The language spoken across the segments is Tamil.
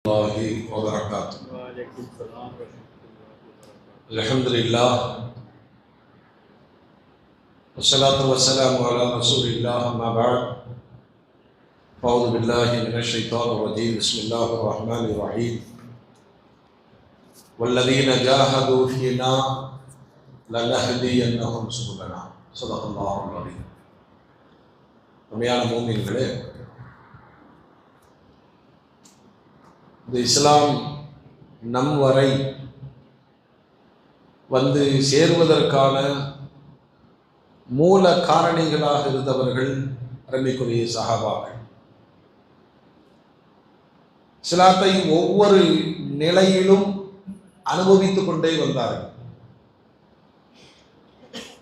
الله وبركاته. الحمد لله والصلاة والسلام على رسول الله أما بعد أعوذ بالله من الشيطان الرجيم بسم الله الرحمن الرحيم والذين جاهدوا فينا لنهدينهم سبلنا صدق الله العظيم. உண்மையான மூமின்களே, இந்த இஸ்லாம் நம் வரை வந்து சேருவதற்கான மூல காரணிகளாக இருந்தவர்கள் அருமைக்குரிய சஹாபாக்கள். இஸ்லாத்தை ஒவ்வொரு நிலையிலும் அனுபவித்துக் கொண்டே வந்தார்கள்.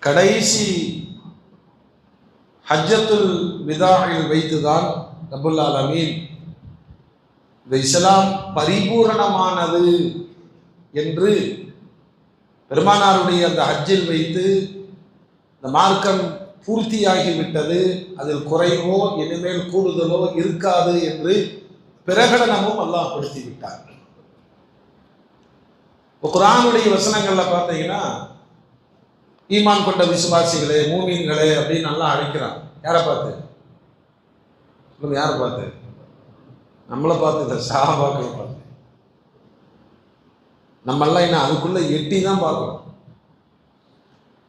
கடைசி ஹஜ்ஜத்துல் விதாஇல் வைத்துதான் ரப்புல் ஆலமீன் இந்த இஸ்லாம் பரிபூரணமானது என்று பெருமானாருடைய அந்த ஹஜ்ஜில் வைத்து இந்த மார்க்கம் பூர்த்தியாகிவிட்டது, அதில் குறைவோ இனிமேல் கூடுதலோ இருக்காது என்று பிரகடனமும் அல்லாஹ் படுத்தி விட்டார். இப்போ குர்ஆனுடைய வசனங்கள்ல பார்த்தீங்கன்னா ஈமான் கொண்ட விசுவாசிகளே, மூமின்களே அப்படின்னு நல்லா அழைக்கிறான். யாரை பார்த்து? யாரை பார்த்து? நம்மளை பார்த்து இல்லை, சஹாபாக்களை பார்த்து. நம்மெல்லாம் என்ன அதுக்குள்ள எட்டி தான் பார்க்கணும்.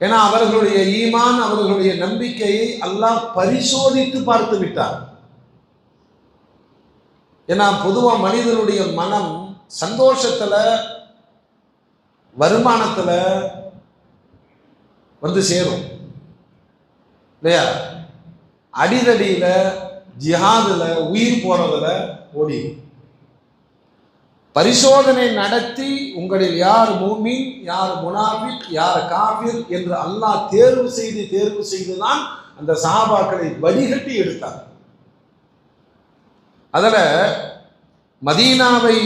ஏன்னா அவர்களுடைய ஈமான், அவர்களுடைய நம்பிக்கையை அல்லாஹ் பரிசோதித்து பார்த்து விட்டார். ஏன்னா பொதுவா மனிதனுடைய மனம் சந்தோஷத்துல, வருமானத்துல வந்து சேரும் இல்லையா? அடிதடியில, ஜிஹாதுல, உயிர் போறதுல ஓடி. பரிசோதனை நடத்தி உங்களில் யார் மூமின், யார் முனாஃபிக், யார் காஃபிர் என்று அல்லாஹ் தேர்வு செய்துதான் அந்த சஹாபாக்களை வடிகட்டி எடுத்தார். அதுல மதீனாவை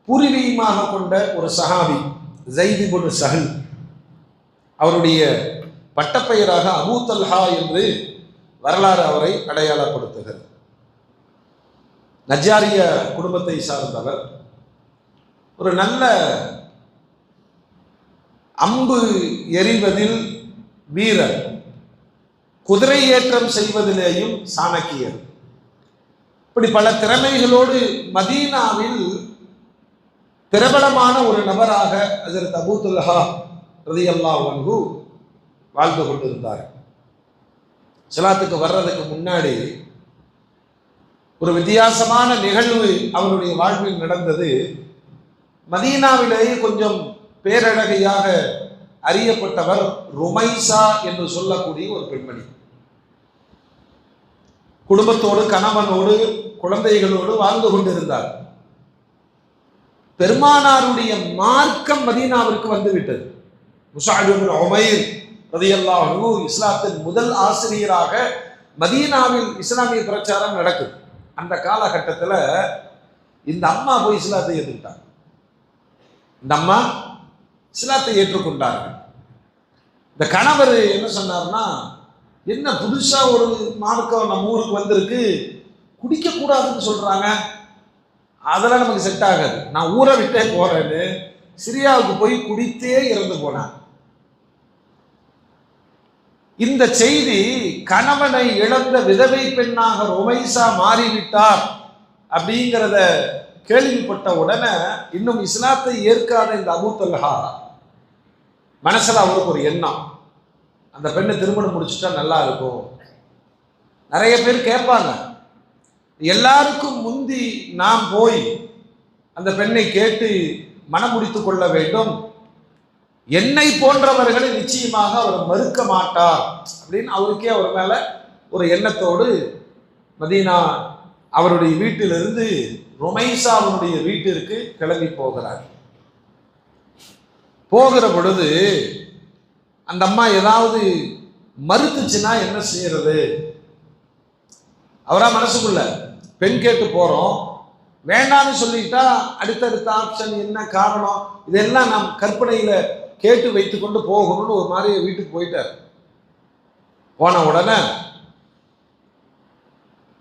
பூர்வீகமாக கொண்ட ஒரு சஹாபி ஸைத் இப்னு ஸஹல், அவருடைய பட்டப்பெயராக அபூ தல்ஹா என்று வரலாறு அவரை அடையாளப்படுத்துகிறது. நஜ்ஜாரிய குடும்பத்தை சார்ந்தவர், ஒரு நல்ல அம்பு எறிவதில் வீரர், குதிரை ஏற்றம் செய்வதிலேயும் சாணக்கியர். இப்படி பல திறமைகளோடு மதீனாவில் பிரபலமான ஒரு நபராக ஹஜ்ரத் அபூ தல்ஹா ரலியல்லாஹு அன்ஹு வாழ்ந்து கொண்டிருந்தார். இஸ்லாத்துக்கு வர்றதுக்கு முன்னாடி ஒரு வித்தியாசமான நிகழ்வு அவருடைய வாழ்வில் நடந்தது. மதீனாவிலேயே கொஞ்சம் பேரழகையாக அறியப்பட்டவர் ருமைசா என்று சொல்லக்கூடிய ஒரு பெண்மணி. குடும்பத்தோடு, கணவனோடு, குழந்தைகளோடு வாழ்ந்து கொண்டிருந்தார். பெருமானாருடைய மார்க்கம் மதீனாவிற்கு வந்துவிட்டது. முஸஅப் இப்னு உமைர் ரலியல்லாஹு அன்ஹு இஸ்லாத்தின் முதல் ஆசிரியராக மதீனாவில் இஸ்லாமிய பிரச்சாரம் நடக்குது. அந்த காலகட்டத்தில் இந்த அம்மா போய் இஸ்லாத்தை ஏற்றுக்கிட்டாங்க. இந்த அம்மா இஸ்லாத்தை ஏற்றுக்கொண்டார்கள். இந்த கணவர் என்ன சொன்னார்னா, என்ன புதுசா ஒரு மார்க்கம் நம்ம ஊருக்கு வந்திருக்கு, குடிக்க கூடாதுன்னு சொல்றாங்க, அதெல்லாம் நமக்கு செட் ஆகாது, நான் ஊரை விட்டே போறேன்னு சிரியாவுக்கு போய் குடித்தே இறந்து போனான். இந்த செய்தி கணவனை இழந்த விதவை பெண்ணாக ருமைசா மாறிவிட்டார் அப்படிங்கிறத கேள்விப்பட்ட உடனே இன்னும் இஸ்லாத்தை ஏற்காத இந்த அபூ தல்ஹா மனசுல அவருக்கு ஒரு எண்ணம், அந்த பெண்ணை திருமணம் முடிச்சுட்டா நல்லா இருக்கும். நிறைய பேர் கேட்பாங்க, எல்லாருக்கும் முந்தி நாம் போய் அந்த பெண்ணை கேட்டு மனம் முடித்துக் கொள்ள வேண்டும், என்னை போன்றவர்களை நிச்சயமாக அவர் மறுக்க மாட்டார் அப்படின்னு அவருக்கே அவர் மேல ஒரு எண்ணத்தோடு மதீனா அவருடைய வீட்டிலிருந்து ருமைசா அவருடைய வீட்டிற்கு கிளம்பி போகிறார். போகிற பொழுது அந்த அம்மா ஏதாவது மறுத்துச்சுன்னா என்ன செய்யறது? அவரா மனசுக்குள்ள பெண் கேட்டு போறோம், வேண்டான்னு சொல்லிட்டா அடுத்தடுத்த ஆப்ஷன் என்ன காரணம், இதெல்லாம் நாம் கற்பனையில கேட்டு வைத்துக்கொண்டு போகணும்னு ஒரு மாதிரி வீட்டுக்கு போயிட்டார். போன உடனே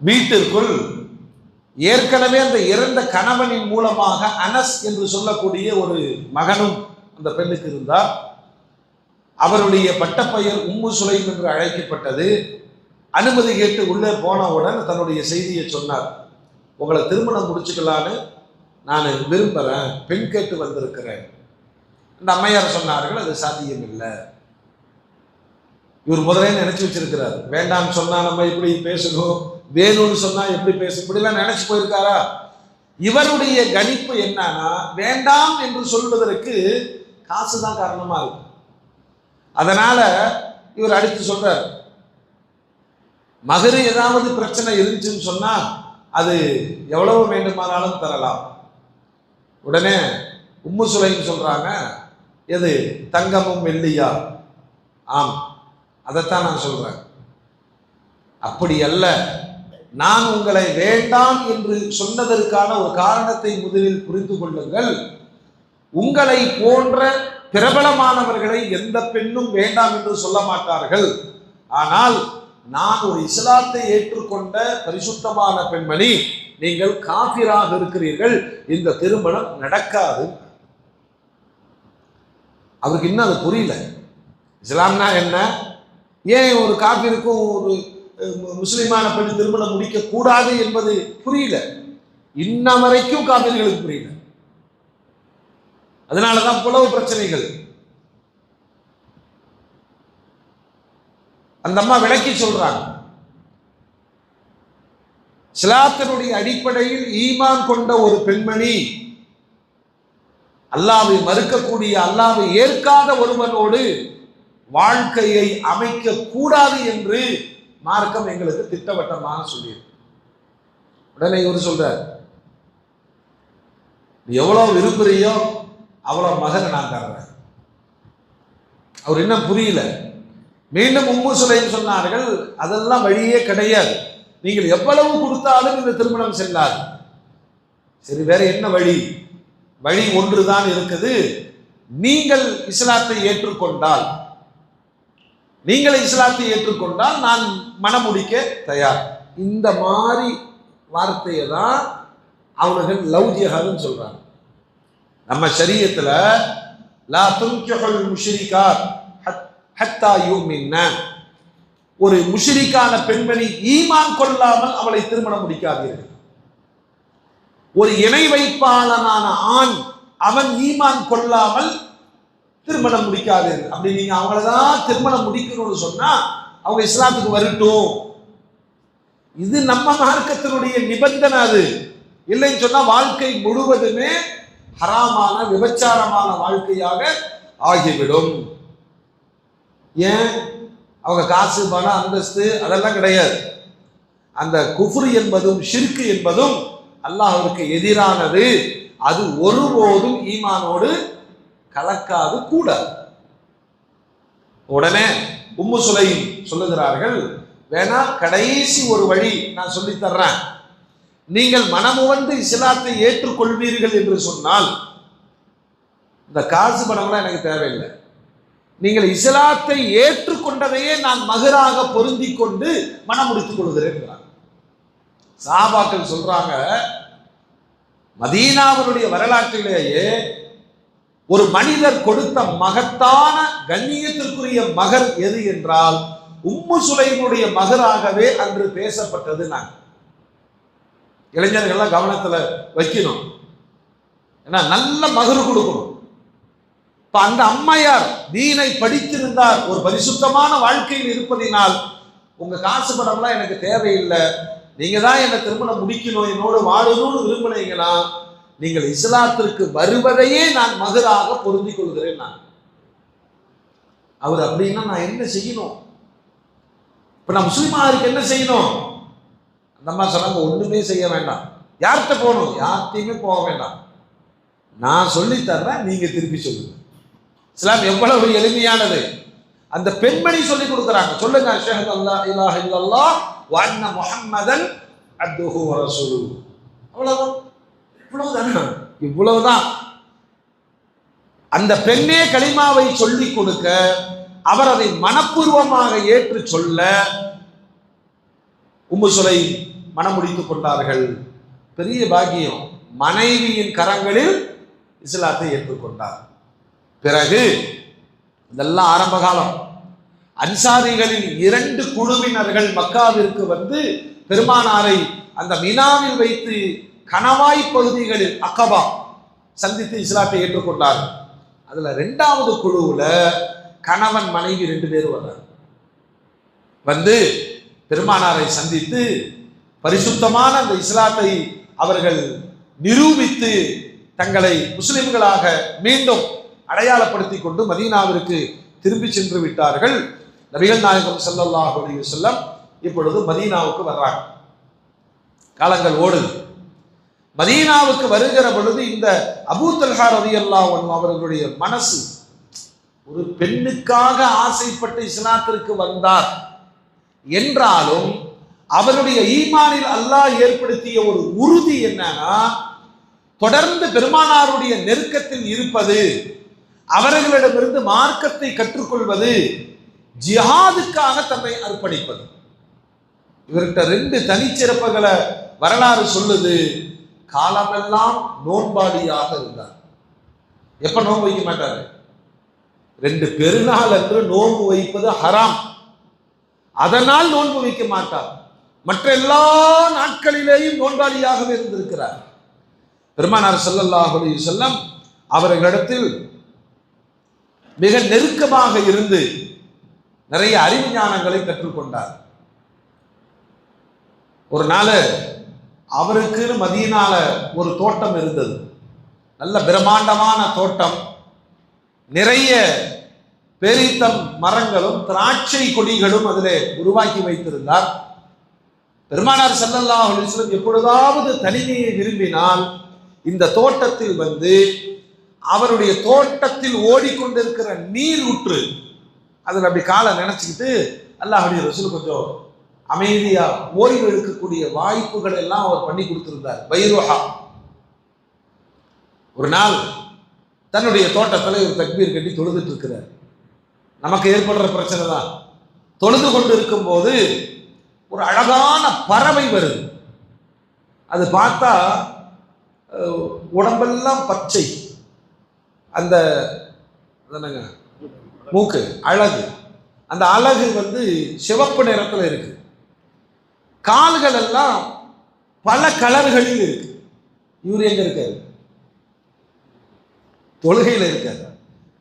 வீட்டிற்குள் ஏற்கனவே அந்த இறந்த கணவனின் மூலமாக அனஸ் என்று சொல்லக்கூடிய ஒரு மகனும் அந்த பெண்ணுக்கு இருந்தார். அவருடைய பட்டப்பெயர் உம்மு சுலைம் என்று அழைக்கப்பட்டது. அனுமதி கேட்டு உள்ளே போனவுடன் தன்னுடைய செய்தியை சொன்னார். உங்களை திருமணம் முடிச்சுக்கலான்னு நான் விரும்புகிறேன், பெண் கேட்டு வந்திருக்கிறேன். இந்த அம்மையார் சொன்னார்கள், அது சாத்தியம் இல்லை. இவர் முதலே நினைச்சு வச்சிருக்கிறார், வேண்டாம்னு சொன்னா நம்ம இப்படி பேசணும், வேணும்னு சொன்னா எப்படி பேசணும், இப்படிலாம் நினைச்சு போயிருக்காரா? இவருடைய கணிப்பு என்னன்னா, வேண்டாம் என்று சொல்வதற்கு காசுதான் காரணமா இருக்கு. அதனால இவர் அடுத்து சொல்றார், மகரு ஏதாவது பிரச்சனை இருந்துச்சுன்னு சொன்னா அது எவ்வளவு வேண்டுமானாலும் தரலாம். உடனே உம்மு சுலைம் சொல்றாங்க, எது தங்கமும் வெள்ளியா? ஆம், அதைத்தான் நான் சொல்றேன். அப்படி அல்ல, நான் உங்களை வேண்டாம் என்று சொன்னதற்கான ஒரு காரணத்தை முதலில் புரிந்து கொள்ளுங்கள். உங்களை போன்ற பிரபலமானவர்களை எந்த பெண்ணும் வேண்டாம் என்று சொல்ல மாட்டார்கள். ஆனால் நான் ஒரு இஸ்லாத்தை ஏற்றுக்கொண்ட பரிசுத்தமான பெண்மணி, நீங்கள் காபிராக இருக்கிறீர்கள், இந்த திருமணம் நடக்காது. அவருக்கு இன்னும் அது புரியல. இஸ்லாம்னா என்ன, ஏன் ஒரு காபிருக்கும் ஒரு முஸ்லிமான பெண் திருமணம் முடிக்க கூடாது என்பது புரியல. இன்ன வரைக்கும் காபிர்களுக்கு புரியல. அதனாலதான் புலவு பிரச்சனைகள். அந்த அம்மா விளக்கி சொல்றாங்க, இஸ்லாத்தினுடைய அடிப்படையில் ஈமான் கொண்ட ஒரு பெண்மணி அல்லாஹ்வை மறுக்கக்கூடிய, அல்லாஹ்வை ஏற்காத ஒருவனோடு வாழ்க்கையை அமைக்க கூடாது என்று மார்க்கம் எங்களுக்கு திட்டவட்டமாக சொல்லியிருக்கு. உடனே இவர் சொல்றார், எவ்வளவு விரும்புறியோ அவ்வளவு மகன் நான் தர்றேன். அவர் இன்னும் புரியல. மீண்டும் உம்மு சுலைம் சொன்னார்கள், அதெல்லாம் வழியே கிடையாது, நீங்கள் எவ்வளவு கொடுத்தாலும் இந்த திருமணம் செல்லாது. சரி, வேற என்ன வழி? வழி ஒன்றுதான் இருக்குது. நீங்கள் இஸ்லாத்தை ஏற்றுக்கொண்டால், நான் மனம் முடிக்க தயார். இந்த மாதிரி வார்த்தையை தான் அவர்கள் லவ் ஜிஹாதுன்னு சொல்றாங்க. நம்ம ஷரியத்துல லா துன்கிஹுல் முஷ்ரிகாத் ஹத்தா யுமின்ன, ஒரு முஷ்ரிக்கான பெண்மணி ஈமான் கொள்ளாமல் அவளை திருமணம் முடிக்காதீர்கள். ஒரு இணை வைப்பாளனான ஆண் அவன் ஈமான் கொள்ளாமல் திருமணம் முடிக்காதீர்கள். அப்படி நீங்க அவங்களதான் திருமணம் முடிக்கணும்னு சொன்னா அவங்க இஸ்லாத்துக்கு வரட்டும். இது நம்ம மார்க்கத்தினுடைய நிபந்தனை. அது இல்லைன்னு சொன்னா வாழ்க்கை முழுவதுமே ஹராமான விபச்சாரமான வாழ்க்கையாக ஆகிவிடும். ஏன்? அவங்க காசு, பணம், அந்தஸ்து அதெல்லாம் கிடையாது. அந்த குஃப்ர் என்பதும் ஷிர்க் என்பதும் அல்லாஹ்விற்கு எதிரானது. அது ஒருபோதும் ஈமானோடு கலக்காது கூட. உடனே உம்மு சுலைம் சொல்லுகிறார்கள், வேணா கடைசி ஒரு வழி நான் சொல்லி தர்றேன். நீங்கள் மனமுவந்து இஸ்லாத்தை ஏற்றுக்கொள்வீர்கள் என்று சொன்னால் இந்த காசு பணம்லாம் எனக்கு தேவையில்லை. நீங்கள் இஸ்லாத்தை ஏற்றுக்கொண்டதையே நான் மகராக பொருந்தி கொண்டு மனம் முடித்துக் கொள்கிறேன். சஹாபாக்கள் சொல்றாங்க, மதீனாவினுடைய வரலாற்றிலேயே ஒரு மனிதர் கொடுத்த மகத்தான கண்ணியத்திற்குரிய மகர் எது என்றால் உம்மு சுலைமுடைய மகராகவே அன்று பேசப்பட்டது. நான் இளைஞர்கள்லாம் கவனத்துல வைக்கணும், ஏன்னா நல்ல மகரு கொடுக்கணும். இப்ப அந்த அம்மையார் தீனை படித்திருந்தார், ஒரு பரிசுத்தமான வாழ்க்கையில் இருப்பதினால் உங்க காசு பணம்லாம் எனக்கு தேவையில்லை, நீங்க தான் என்னை திருமணம் முடிக்கணும், என்னோடு வாழணும்னு விரும்பினீங்கன்னா நீங்கள் இஸ்லாத்திற்கு வருவதையே நான் மகராக பொருந்திக் கொள்கிறேன். நான் அவர் அப்படின்னா நான் என்ன செய்யணும்? இப்ப நான் முஸ்லிமாருக்கு என்ன செய்யணும்? அந்த அம்மா சொன்னாங்க, ஒண்ணுமே செய்ய வேண்டாம். யார்கிட்ட போகணும்? யார்கிட்டையுமே போக வேண்டாம், நான் சொல்லி தர்றேன், நீங்க திருப்பி சொல்லுங்க. இஸ்லாம் எவ்வளவு எளிமையானது. அந்த பெண்மணி சொல்லி கொடுக்குறாங்க, சொல்லுங்க அஷ்ஹது அல்லா இலாஹ இல்லல்லாஹ் வ அன்ன முஹம்மதன் அப்துஹு வ ரசூலுஹு. அவ்வளவுதான், இவ்வளவுதான். அந்த பெண்ணே கலிமாவை சொல்லி கொடுக்க, அவர் அதை மனப்பூர்வமாக ஏற்று சொல்ல உம்மு சுலைம் மனம் முடித்துக் கொண்டார்கள். பெரிய பாக்கியம், மனைவியின் கரங்களில் இஸ்லாத்தை ஏற்றுக்கொண்டார். பிறகு இதெல்லாம் ஆரம்ப காலம். அன்சாரிகளின் 2 குழுவினர்கள் மக்காவிற்கு வந்து பெருமானாரை அந்த மினாவில் வைத்து கணவாய் பகுதிகளில் அக்கபா சந்தித்து இஸ்லாத்தை ஏற்றுக்கொண்டார். அதுல 2வது குழுவுல கணவன் மனைவி 2 பேரும் வர்றாங்க. வந்து பெருமானாரை சந்தித்து பரிசுத்தமான அந்த இஸ்லாத்தை அவர்கள் நிரூபித்து தங்களை முஸ்லிம்களாக மீண்டும் அடையாளப்படுத்தி கொண்டு மதீனாவிற்கு திரும்பி சென்று விட்டார்கள். நபிகள் நாயகம் ஸல்லல்லாஹு அலைஹி வஸல்லம் இப்பொழுது மதீனாவுக்கு வர்றாங்க. காலங்கள் ஓடுது. மதீனாவுக்கு வருகிற பொழுது இந்த அபூ தல்ஹா ரலியல்லாஹு அன்ஹு அவர்களுடைய மனசு ஒரு பெண்ணுக்காக ஆசைப்பட்டு இஸ்லாத்திற்கு வந்தார் என்றாலும் அவருடைய ஈமானில் அல்லாஹ் ஏற்படுத்திய ஒரு உறுதி என்னன்னா, தொடர்ந்து பெருமானாருடைய நெருக்கத்தில் இருப்பது, அவர்களிடமிருந்து மார்க்கத்தை கற்றுக்கொள்வது, ஜிஹாதுக்காக தன்னை அர்ப்பணிப்பது. இவர்கிட்ட 2 தனிச்சிறப்புகளை வரலாறு சொல்லுது. காலமெல்லாம் நோன்பாளியாக இருந்தார். எப்ப நோன்பு வைக்க மாட்டாரு? 2 பெருநாள் என்று நோன்பு வைப்பது ஹராம், அதனால் நோன்பு வைக்க மாட்டார். மற்ற எல்லா நாட்களிலேயும் நோன்பாளியாகவே இருந்திருக்கிறார். பெருமானார் ஸல்லல்லாஹு அலைஹி வஸல்லம் அவர்களிடத்தில் மிக நெருக்கமாக இருந்து நிறைய அறிவு ஞானங்களை கற்றுக்கொண்டார். ஒரு நாள் அவருக்கு மதீனால ஒரு தோட்டம் இருந்தது. நல்ல பிரம்மாண்டமான தோட்டம், நிறைய பேரீத்தம் மரங்களும் திராட்சை கொடிகளும் அதிலே உருவாக்கி வைத்திருந்தார். பெருமானார் ஸல்லல்லாஹு அலைஹி வஸல்லம் எப்பொழுதாவது தனிமையை விரும்பினால் இந்த தோட்டத்தில் வந்து அவருடைய தோட்டத்தில் ஓடிக்கொண்டிருக்கிற நீர் ஊற்று அதில் அப்படி காலை நினைச்சுக்கிட்டு அல்லாஹ்வுடைய ரசூல் கொஞ்சம் அமைதியா ஓய்வு எடுக்கக்கூடிய வாய்ப்புகள் எல்லாம் அவர் பண்ணி கொடுத்திருந்தார். பைருஹா ஒரு நாள் தன்னுடைய தோட்டத்தில் ஒரு தக்பீர் கட்டி தொழுதுட்டு இருக்கிறார். நமக்கு ஏற்படுற பிரச்சனை தான். தொழுது கொண்டு இருக்கும் போது ஒரு அழகான பறவை வருது. அது பார்த்தா உடம்பெல்லாம் பச்சை, அந்த மூக்கு அழகு, அந்த அழகு வந்து சிவப்பு நிறத்தில் இருக்கு. கால்கள் எல்லாம் பல கலர்களில் இருக்கு. இவர் எங்க இருக்காரு? தொழுகையில் இருக்காரு.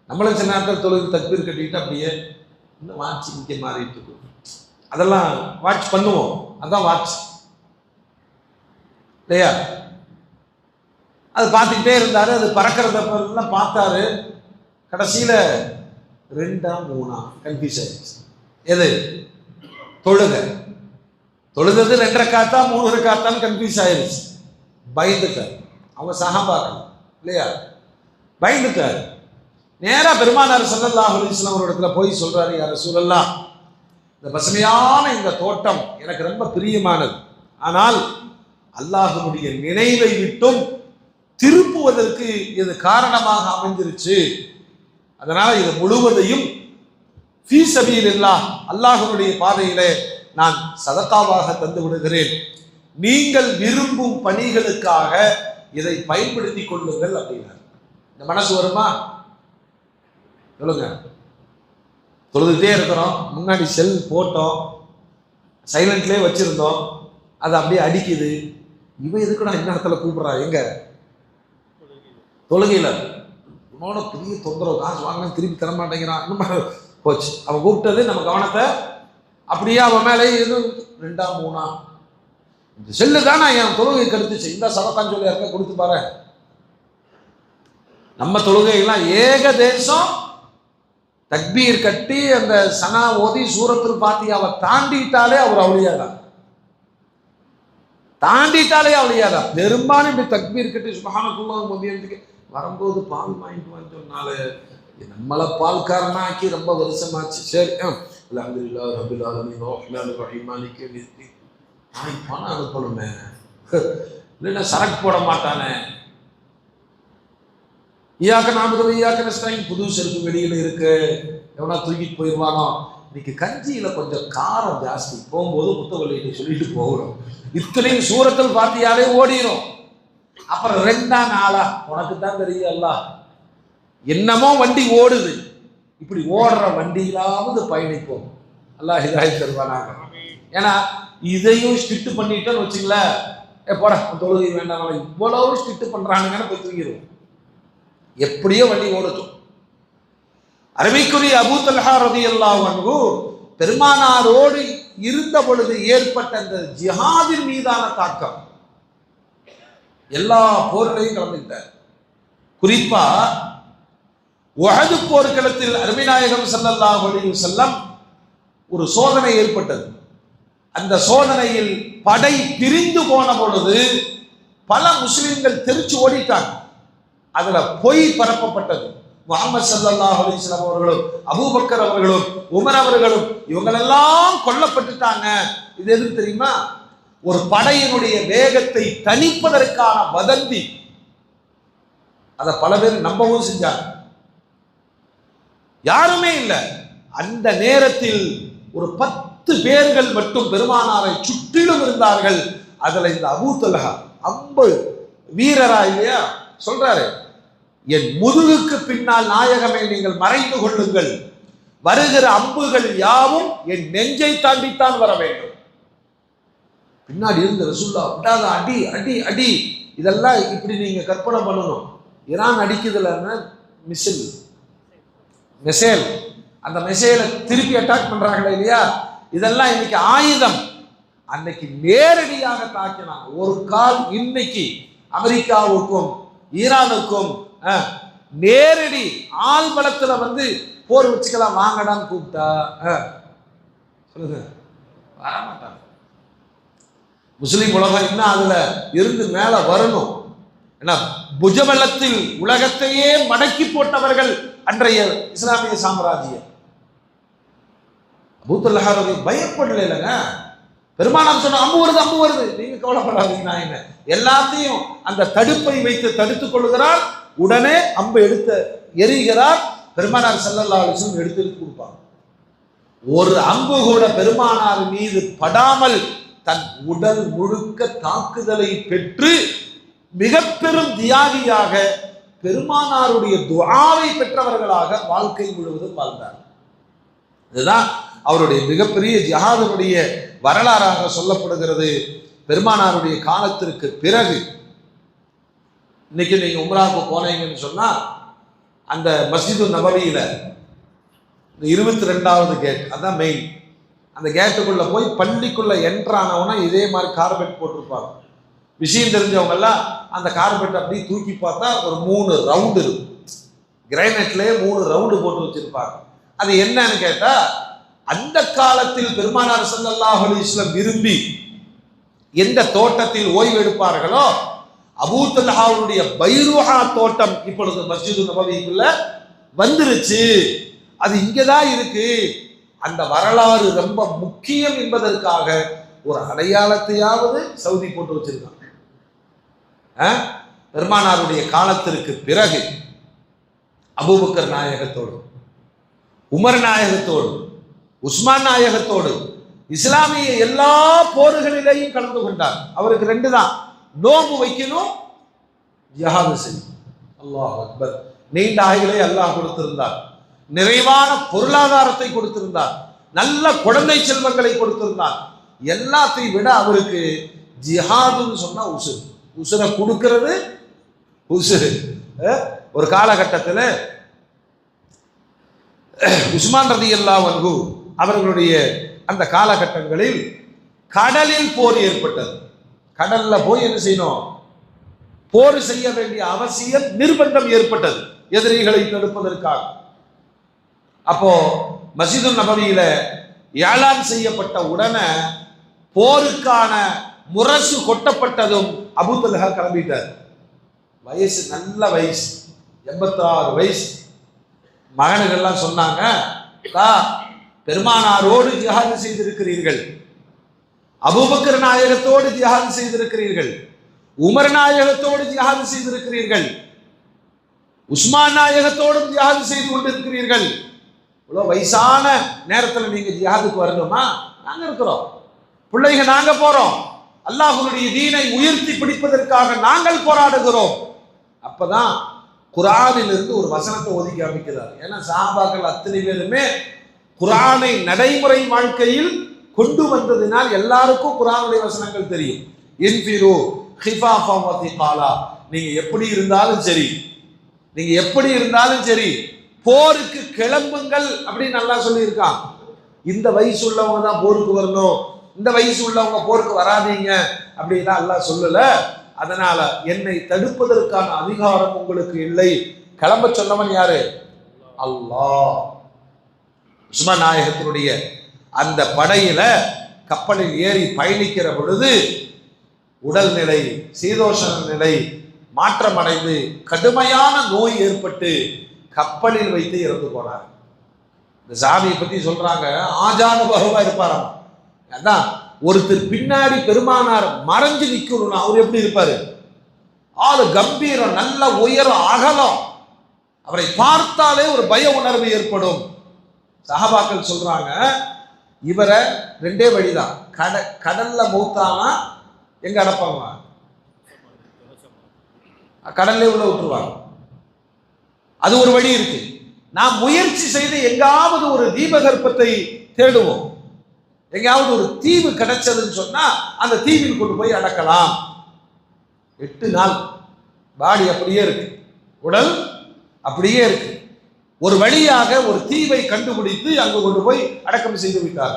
நம்மளும் சில நேரத்தில் தொழுகை தக்பீர் கட்டிக்கிட்டு அப்படியே இன்னும் வாட்ச் இங்கே மாறிட்டு இருக்கும். அதெல்லாம் வாட்ச் பண்ணுவோம், அதான் வாட்ச் இல்லையா? அது பார்த்துக்கிட்டே இருந்தாரு. அது பறக்கிறதெல்லாம் பார்த்தாரு. கடைசியில 2ஆ 3ஆ கன்ஃபியூஸ் ஆயிடுச்சு. எது? தொழுது 2 ரக்காத்தா 3 ரக்காத்தான்னு கன்ஃபியூஸ் ஆயிடுச்சு. பயந்துட்டார். அவங்க சஹாபாக்கள் இல்லையா? பயந்துட்டார். நேரா பெருமானார் ஸல்லல்லாஹு அலைஹி வஸல்லம் அவரிடத்துல போய் சொல்றாரு, யா ரசூலல்லாஹ், இந்த பசுமையான இந்த தோட்டம் எனக்கு ரொம்ப பிரியமானது, ஆனால் அல்லாஹ்வுடைய நினைவை விட்டும் திருப்புவதற்கு இது காரணமாக அமைஞ்சிருச்சு. அதனால இது முழுவதையும் ஃபீ சபீலில்லாஹ், அல்லாஹ்வுடைய பாதையிலே நான் சதகாவாக தந்து விடுகிறேன். நீங்கள் விரும்பும் பணிகளுக்காக இதை பயன்படுத்தி கொள்ளுங்கள் அப்படின்னார். இந்த மனசு வருமா? சொல்லுங்க. தொழுதுகிட்டே இருக்கிறோம், முன்னாடி செல் போட்டோம், சைலண்ட்லேயே வச்சிருந்தோம், அது அப்படியே அடிக்குது. இவன் எதுக்குடா இந்த இடத்துல கூப்பிடுறா? எங்க தொழுகையில் உன்னோட பெரிய தொந்தரவு, காசு வாங்கினா திருப்பி தர மாட்டேங்கிறான், இன்னும் போச்சு. அவன் கூப்பிட்டது நம்ம கவனத்தை அப்படியே அவன் மேலே எதுவும் 2ஆ 3ஆ இந்த செல்லு தானே என் தொழுகை கெடுத்துச்சு, இந்த சதக்கான்னு சொல்லி யாருக்கா கொடுத்து பாரு. நம்ம தொழுகையெல்லாம் ஏகதேசம் தக்பீர் கட்டி அந்த சனா ஓதி சூரத்துல் ஃபாத்திஹாவை தாண்டிட்டாலே அவர் அவுலியாதான். தாண்டிட்டாலே அவுலியாதான். பெரும்பாலும் இப்படி தக்பீர் கட்டி சுப்ஹானல்லாஹ் மதியத்துக்கு வரும்போது பால் வாங்கிட்டு வந்து சொன்னால நம்மளை பால்காரனாக்கி ரொம்ப வருஷமாச்சு. சரி, அல்ஹம்துலில்லாஹ் ரப்பில் ஆலமீன் ரஹ்மானிர் ரஹீம் மாலிகி யௌமிddin. பணம் அனுப்பணுமே, இல்லைன்னா சரக்கு போட மாட்டானே. ஈயாக்க நஅபுது வ ஈயாக்க நஸ்தஈன் புது செருப்பு வெளியில் இருக்கு, எவனா தூக்கிட்டு போயிடுவானோ இன்னைக்கு கஞ்சியில கொஞ்சம் காரம் ஜாஸ்தி, போகும்போது முத்தவல்லியை சொல்லிட்டு போகிறோம். இத்தனையும் சூரத்தில் பாத்தியாலே ஓடிடும். அப்புறம் 2 நாளா உனக்கு தான் தெரியல, என்னமோ வண்டி ஓடுது, இப்படி ஓடுற வண்டியிலாவது பயணிப்போம். அல்லாஹ் ஹிதாயத் தருவானாக. ஏன்னா இதையும் ஸ்ட்ரிக்ட் பண்ணிட்டோன்னு வச்சுங்களேன், போட தொழுகை வேண்டாம், இவ்வளவு ஸ்ட்ரிக்ட் பண்றானுங்கன்னு போய் தூங்கிடுவோம். எப்படியோ வண்டி ஓடுச்சோம். அருமைக்குரிய அபூ தல்ஹா ரலியல்லாஹு அன்ஹு பெருமானாரோடு இருந்த பொழுது ஏற்பட்ட அந்த ஜிஹாதின் மீதான தாக்கம், எல்லா போர்களையும் கலந்துட்டார். குறிப்பா உஹது போர்க்களத்தில் அருமைநாயகம் ஸல்லல்லாஹு அலைஹி வஸல்லம் ஒரு சோதனை ஏற்பட்டது. அந்த சோதனையில் படை பிரிந்து போன பொழுது பல முஸ்லிம்கள் தெரிச்சு ஓடிட்டாங்க. அதுல பொய் பரப்பப்பட்டது. முஹம்மது ஸல்லல்லாஹு அலைஹி வஸல்லம் அவர்களும் அபூபக்கர் அவர்களும் உமர் அவர்களும் இவங்களெல்லாம் கொல்லப்பட்டுட்டாங்க. இது எதுக்கு தெரியுமா? ஒரு படையினுடைய வேகத்தை தணிப்பதற்கான வதந்தி. அதை பல பேர் நம்பவும் செஞ்சாங்க. யாருமே இல்லை. அந்த நேரத்தில் ஒரு 10 பேர்கள் மட்டும் பெருமானாரை சுற்றிலும் இருந்தார்கள். அதுல இந்த அபூ தல்ஹா அம்பு வீரரா இல்லையா சொல்றாரு, என் முதுகுக்கு பின்னால் நாயகமே நீங்கள் மறைந்து கொள்ளுங்கள், வருகிற அம்புகள் யாவும் என் நெஞ்சை தாண்டித்தான் வர வேண்டும். பின்னாடி இருந்த ரசூல்லா விட்டாத அடி அடி அடி, இதெல்லாம் இப்படி நீங்க கற்பனை பண்ணணும். ஈரான் அடிக்குதுல மிசைல், அந்த மிசைலை திருப்பி அட்டாக் பண்றாங்களே இல்லையா, இதெல்லாம் இன்னைக்கு ஆயுதம். அன்னைக்கு நேரடியாக தாக்கினாங்க. ஒரு கால் இன்னைக்கு அமெரிக்காவுக்கும் ஈரானுக்கும் நேரடி ஆள் பலத்துல வந்து போர் வச்சுக்கலாம் வாங்கடான்னு கூப்பிட்டா சொல்லுங்க வரமாட்டாங்க. முஸ்லிம் உலகம் இன்னும் அதுல இருந்து மேல வரணும். ஏன்னா புஜபலத்தில் உலகத்தையே மடக்கி போட்டவர்கள் அன்றைய இஸ்லாமிய சாம்ராஜ்யம். அபூ தல்ஹா பயப்படல இல்லைங்க. பெருமானார் சொன்ன அம்பு வருது, நீங்க கவலைப்படாதீங்க, நான் என்ன எல்லாத்தையும் அந்த தடுப்பை வைத்து தடுத்துக் கொள்கிறார். உடனே அம்பு எடுத்து எரிகிறார். பெருமானார் ஸல்லல்லாஹு அலைஹி வஸல்லம் எடுத்து கொடுப்பாங்க. ஒரு அம்பு கூட பெருமானார் மீது படாமல் தன் உடல் முழுக்க தாக்குதலை பெற்று மிக பெரும் தியாகியாக பெருமானாருடைய துஆவை பெற்றவர்களாக வாழ்க்கை முழுவதும் வாழ்ந்தார். இதுதான் அவருடைய மிகப்பெரிய ஜிஹாதினுடைய வரலாறாக சொல்லப்படுகிறது. பெருமானாருடைய காலத்திற்கு பிறகு இன்னைக்கு நீங்க உம்ராவுக்கு போனீங்கன்னு சொன்னா அந்த மஸ்ஜிது நபவியில 22வது கேட், அதான் மெயின். அந்த கேட்டுக்குள்ள போய் பள்ளிக்குள்ள என்ட்ரானவனா இதே மாதிரி கார்பெட் போட்டிருப்பாங்க. விஷயம் தெரிஞ்சவங்க எல்லாம் அந்த கார்பெட் அப்படி தூக்கி பார்த்தா ஒரு 3 ரவுண்டு இருக்கும். கிரைனட்லயே 3 ரவுண்டு போட்டு வச்சிருப்பாங்க. அது என்னன்னு கேட்டா, அந்த காலத்தில் பெருமானார் ஸல்லல்லாஹு அலைஹி வஸல்லம் விரும்பி எந்த தோட்டத்தில் ஓய்வு எடுப்பார்களோ அபூ தல்ஹாவுடைய பைருஹா தோட்டம் இப்பொழுது மஸ்ஜிது நபவிக்குள்ள வந்துருச்சு. அது இங்கதான் இருக்கு. அந்த வரலாறு ரொம்ப முக்கியம் என்பதற்காக ஒரு அடையாளத்தையாவது சவுதி போட்டு வச்சிருக்காங்க. பெருமானாருடைய காலத்திற்கு பிறகு அபூபக்கர் நாயகத்தோடு, உமர் நாயகத்தோடு, உஸ்மான் நாயகத்தோடு இஸ்லாமிய எல்லா போர்களிலேயும் கலந்து கொண்டார். அவருக்கு 2 தான், நோம்பு வைக்கணும், ஜிஹாது செய்யணும். அல்லாஹ் அக்பர். நீண்ட ஆயுளை அல்லாஹ் கொடுத்திருந்தார், நிறைவான பொருளாதாரத்தை கொடுத்திருந்தார், நல்ல குழந்தை செல்வங்களை கொடுத்திருந்தார். எல்லாத்தையும் விட அவருக்கு ஜிஹாதுன்னு சொன்னா உசுறு, உசுரை கொடுக்கிறது உசுறு. ஒரு காலகட்டத்தில் உஸ்மான் ரலியல்லாஹு அன்ஹு அவர்களுடைய அந்த காலகட்டங்களில் கடலில் போர் ஏற்பட்டது. கடல்ல போய் என்ன செய்யணும், போர் செய்ய வேண்டிய அவசியம், நிர்பந்தம் ஏற்பட்டது எதிரிகளை தடுப்பதற்காக. அப்போ மஸ்ஜிது நபவியில ஏலான் செய்யப்பட்ட உடனே போருக்கான முரசு கொட்டப்பட்டதும் அபூ தல்ஹா கிளம்பிட்டார். வயசு நல்ல வயசு, 86 வயசு. மகனுகள்லாம் சொன்னாங்க, பெருமானாரோடு ஜிஹாது செய்திருக்கிறீர்கள், அபூபக்கர் நாயகத்தோடு ஜிஹாது செய்திருக்கிறீர்கள், உமர் நாயகத்தோடு ஜிஹாது செய்திருக்கிறீர்கள், உஸ்மான் நாயகத்தோடும் ஜிஹாது செய்து கொண்டிருக்கிறீர்கள். இவ்வளோ வயசான நேரத்தில் நீங்க ஜிஹாதுக்கு வரணுமா? நாங்க இருக்கிறோம், பிள்ளைங்க நாங்க போறோம், அல்லாஹ்வுடைய தீனை உயர்த்தி பிடிப்பதற்காக நாங்கள் போராடுகிறோம். அப்பதான் குர்ஆனில் இருந்து ஒரு வசனத்தை ஓதி காமிக்கிறார். ஏன்னா சஹாபாக்கள் அத்தனை பேருமே குர்ஆனை நடைமுறை வாழ்க்கையில் கொண்டு வந்ததினால் எல்லாருக்கும் குர்ஆனுடைய வசனங்கள் தெரியும். இன்ஃபிரு ஹிஃபாஃபா வ திகாலா, நீங்க எப்படி இருந்தாலும் சரி, நீங்க எப்படி இருந்தாலும் சரி போருக்கு கிளம்புங்கள் அப்படின்னு நல்லா சொல்லியிருக்கான். இந்த வயசு உள்ளவங்க தான் போருக்கு வரணும், இந்த வயசு உள்ளவங்க போருக்கு வராதீங்க அப்படின்னா அல்லாஹ் சொல்லல. அதனால என்னை தடுப்பதற்கான அதிகாரம் உங்களுக்கு இல்லை. கிளம்ப சொன்னவன் யாரு? அல்லாஹ். உஸ்மான் நாயகத்தினுடைய அந்த படையில கப்பலில் ஏறி பயணிக்கிற பொழுது உடல்நிலை சீதோஷண நிலை மாற்றமடைந்து கடுமையான நோய் ஏற்பட்டு கப்பலில் வைத்து இறந்து போனார். இந்த சாமியை பத்தி சொல்றாங்க, ஆஜானுபகமா இருப்பாராம். அதான் ஒருத்தர் பின்னாடி பெருமானார் மறைஞ்சு நிக்கணும்னா அவர் எப்படி இருப்பாரு? ஆளு கம்பீரம், நல்ல உயரம், அகலம், அவரை பார்த்தாலே ஒரு பய உணர்வு ஏற்படும். சஹாபாக்கள் சொல்றாங்க, இவரை ரெண்டே வழிதான், கடல்ல மௌத்தானா எங்க அடப்பாங்க, கடல்ல உள்ள விட்டுருவாங்க. அது ஒரு வழி இருக்கு. நாம் முயற்சி செய்து எங்காவது ஒரு தீபகற்பத்தை தேடுவோம், எங்காவது ஒரு தீவு கிடைச்சதுன்னு சொன்னா அந்த தீவில் கொண்டு போய் அடக்கலாம். 8 நாள் பாடி அப்படியே இருக்கு, உடல் அப்படியே இருக்கு. ஒரு வழியாக ஒரு தீவை கண்டுபிடித்து அங்கு கொண்டு போய் அடக்கம் செய்து விட்டார்.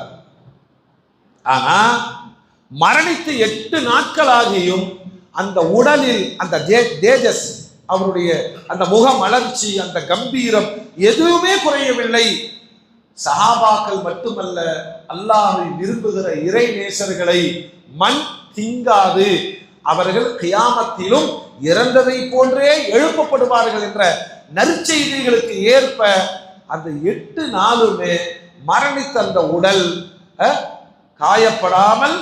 ஆனா மரணித்து 8 நாட்கள் ஆகியும் அந்த உடலில் அந்த தேஜஸ், அவருடைய அந்த முக மலர்ச்சி, அந்த கம்பீரம் எதுவுமே குறையவில்லை. சஹாபாக்கள் மட்டுமல்ல, அல்லாஹ்வை விரும்புகிற இறை நேசர்களை மண் திங்காது, அவர்கள் கியாமத்திலும் இறந்ததை போன்றே எழுப்பப்படுவார்கள் என்ற நற்செய்திகளுக்கு ஏற்ப அந்த 8 நாளுமே மரணித்த அந்த உடல் காயப்படாமல்,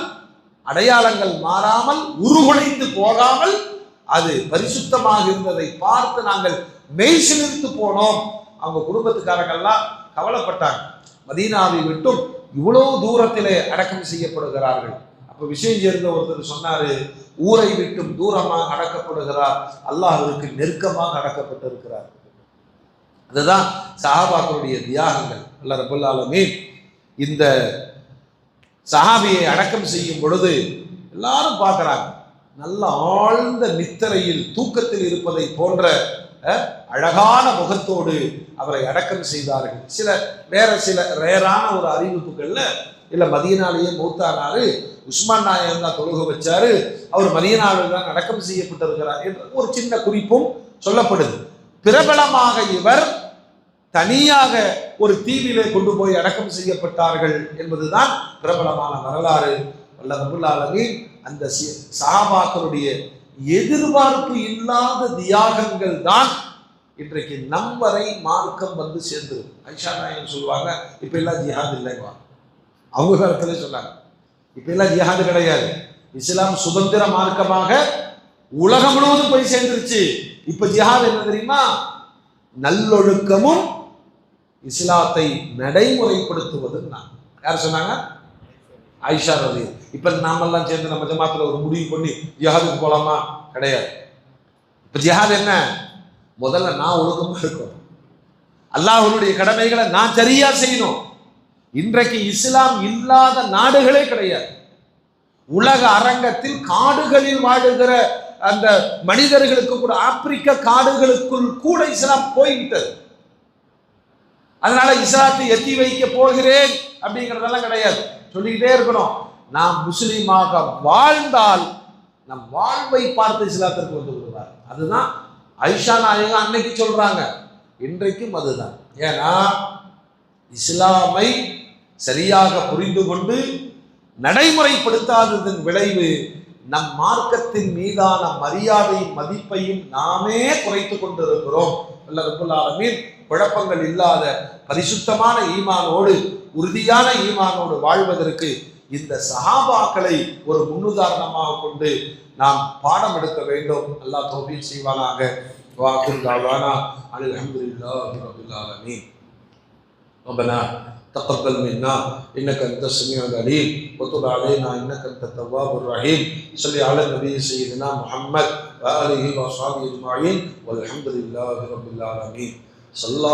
அடையாளங்கள் மாறாமல், உருகுலைந்து போகாமல் அது பரிசுத்தமாக இருந்ததை பார்த்து நாங்கள் மெய் சிலிர்த்து போனோம். அவங்க குடும்பத்துக்காரங்கள்லாம் கவலைப்பட்டாங்க. மதீனாவை விட்டும் இவ்வளவு தூரத்திலே அடக்கம் செய்யப்படுகிறார்கள். அப்ப விஷயம் சேர்ந்த ஒருத்தர் சொன்னாரு, ஊரை விட்டும் தூரமாக அடக்கப்படுகிறார், அல்லாஹ்விற்கு நெருக்கமாக அடக்கப்பட்டிருக்கிறார். அதுதான் சஹாபாக்களுடைய தியாகங்கள். அல்லாஹ் ரப்பல் ஆலமீன் இந்த சஹாபியை அடக்கம் செய்யும் பொழுது எல்லாரும் பார்க்கிறாங்க, நல்ல ஆழ்ந்த நித்திரையில் தூக்கத்தில் இருப்பதை போன்ற அழகான முகத்தோடு அவரை அடக்கம் செய்தார்கள். சில ரேரான ஒரு அறிவிப்புகள்ல இல்ல மதீனாலேயே மௌத்தானாரு, உஸ்மான் நாயகம் தான் தொழுக வச்சாரு, அவர் மதீனாவில் தான் அடக்கம் செய்யப்பட்டிருக்கிறார் என்ற ஒரு சின்ன குறிப்பும் சொல்லப்படுது. பிரபலமாக இவர் தனியாக ஒரு தீவிலே கொண்டு போய் அடக்கம் செய்யப்பட்டார்கள் என்பதுதான் பிரபலமான வரலாறு. அல்லாஹ் ரப்பல் ஆலமீன் அந்த சஹாபாக்களுடைய எதிர்பார்ப்பு இல்லாத தியாகங்கள் தான் இன்றைக்கு நம் வரை மார்க்கம் வந்து சேர்ந்துருக்கு. ஐஷா நாயகம் சொல்லுவாங்க, இப்ப எல்லாம் ஜிஹாத் இல்லைவா, அவங்க காலத்துல சொன்னாங்க, இப்ப எல்லாம் ஜிஹாது கிடையாது, இஸ்லாம் சுதந்திர மார்க்கமாக உலகம் முழுவதும் போய் சேர்ந்துருச்சு. இப்ப ஜிஹாத் என்ன தெரியுமா? நல்லொழுக்கமும் இஸ்லாத்தை நடைமுறைப்படுத்துவதுன்னு நான் யார் சொன்னாங்க? ஆயிஷா ரலி. இப்ப நாமெல்லாம் சேர்ந்து நம்ம ஜமாத்துல ஒரு முடிவு பண்ணி ஜிஹாதுக்கு போலாமா? கிடையாது. இப்ப ஜிஹாத் என்ன? முதல்ல நான் ஒழுக்கமா இருக்கணும், அல்லாஹ்வுடைய கடமைகளை நான் சரியா செய்யணும். இன்றைக்கு இஸ்லாம் இல்லாத நாடுகளே கிடையாது. உலக அரங்கத்தில் காடுகளில் வாழுகிற அந்த மனிதர்களுக்கு கூட, ஆப்பிரிக்க காடுகளுக்குள் கூட இஸ்லாம் போய்விட்டது. அதனால இஸ்லாத்தை எத்தி வைக்க போகிறேன் அப்படிங்கிறதெல்லாம் கிடையாது. சொல்லிக்கிட்டே இருக்கணும், நாம் முஸ்லீமாக வாழ்ந்தால் நம் வாழ்வை பார்த்து இஸ்லாத்திற்கு வந்து விடுவார். அதுதான் ஐஷா நாயகம் அன்னைக்கு சொல்றாங்க, இன்றைக்கும் அதுதான். ஏன்னா இஸ்லாமை சரியாக புரிந்து கொண்டு நடைமுறைப்படுத்தாததன் விளைவு நம் மார்க்கத்தின் மீதான மரியாதையும் மதிப்பையும் நாமே குறைத்து கொண்டிருக்கிறோம். அல்லாஹ் ரப்பல் ஆலமீன் குழப்பங்கள் இல்லாத பரிசுத்தமான ஈமானோடு, உறுதியான ஈமானோடு வாழ்வதற்கு இந்த சஹாபாக்களை ஒரு முன்னுதாரணமாக கொண்டு நாம் பாடம் எடுக்க வேண்டும். அல்லாஹ் தௌஃபீக் செய்வானாக. வா குல் தஅவானா அல்ஹம்துலில்லாஹி ரப்பில் ஆலமீன். ربنا تقبل منا انك انت السميع العليم وتب علينا انك انت التواب الرحيم. صل على النبي سيدنا محمد واله واصحابه اجمعين والحمد لله رب العالمين. صلى الله